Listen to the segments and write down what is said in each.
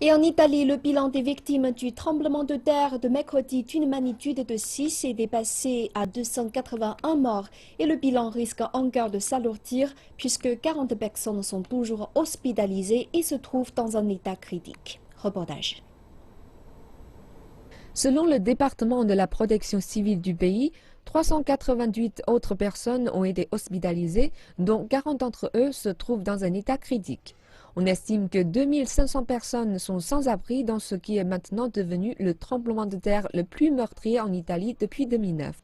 Et en Italie, le bilan des victimes du tremblement de terre de mercredi d'une magnitude de 6 est dépassé à 281 morts et le bilan risque encore de s'alourdir puisque 40 personnes sont toujours hospitalisées et se trouvent dans un état critique. Reportage. Selon le département de la protection civile du pays, 388 autres personnes ont été hospitalisées, dont 40 d'entre eux se trouvent dans un état critique. On estime que 2500 personnes sont sans abri dans ce qui est maintenant devenu le tremblement de terre le plus meurtrier en Italie depuis 2009.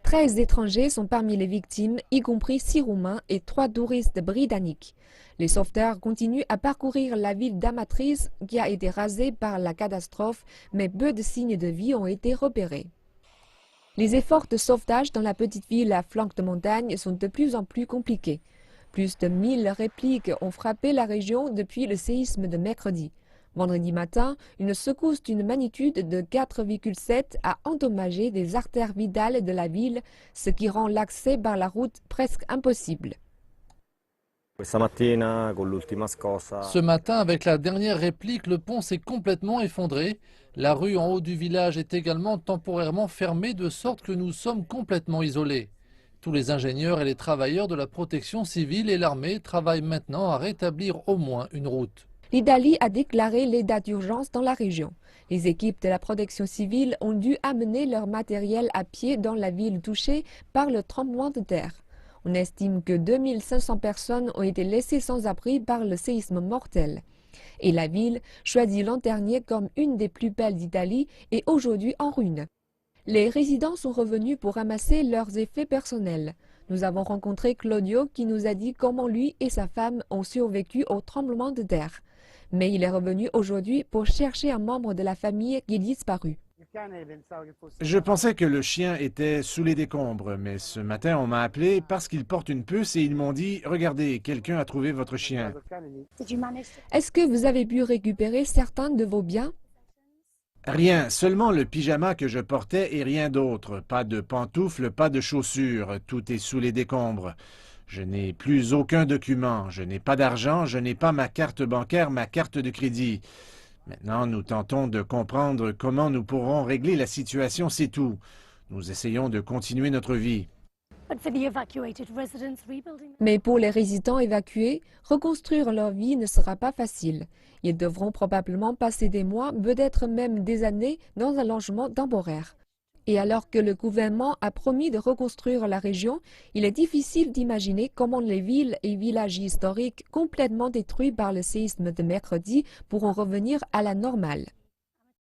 13 étrangers sont parmi les victimes, y compris 6 Roumains et 3 touristes britanniques. Les sauveteurs continuent à parcourir la ville d'Amatrice qui a été rasée par la catastrophe, mais peu de signes de vie ont été repérés. Les efforts de sauvetage dans la petite ville à flanc de montagne sont de plus en plus compliqués. Plus de 1000 répliques ont frappé la région depuis le séisme de mercredi. Vendredi matin, une secousse d'une magnitude de 4,7 a endommagé des artères vitales de la ville, ce qui rend l'accès par la route presque impossible. Ce matin, avec la dernière réplique, le pont s'est complètement effondré. La rue en haut du village est également temporairement fermée, de sorte que nous sommes complètement isolés. Tous les ingénieurs et les travailleurs de la protection civile et l'armée travaillent maintenant à rétablir au moins une route. L'Italie a déclaré l'état d'urgence dans la région. Les équipes de la protection civile ont dû amener leur matériel à pied dans la ville touchée par le tremblement de terre. On estime que 2500 personnes ont été laissées sans abri par le séisme mortel. Et la ville, choisie l'an dernier comme une des plus belles d'Italie, est aujourd'hui en ruine. Les résidents sont revenus pour ramasser leurs effets personnels. Nous avons rencontré Claudio qui nous a dit comment lui et sa femme ont survécu au tremblement de terre. Mais il est revenu aujourd'hui pour chercher un membre de la famille qui est disparu. Je pensais que le chien était sous les décombres, mais ce matin, on m'a appelé parce qu'il porte une puce et ils m'ont dit « Regardez, quelqu'un a trouvé votre chien. » Est-ce que vous avez pu récupérer certains de vos biens? Rien, seulement le pyjama que je portais et rien d'autre. Pas de pantoufles, pas de chaussures, tout est sous les décombres. Je n'ai plus aucun document, je n'ai pas d'argent, je n'ai pas ma carte bancaire, ma carte de crédit. Maintenant, nous tentons de comprendre comment nous pourrons régler la situation, c'est tout. Nous essayons de continuer notre vie. Mais pour les résidents évacués, reconstruire leur vie ne sera pas facile. Ils devront probablement passer des mois, peut-être même des années, dans un logement temporaire. Et alors que le gouvernement a promis de reconstruire la région, il est difficile d'imaginer comment les villes et villages historiques complètement détruits par le séisme de mercredi pourront revenir à la normale.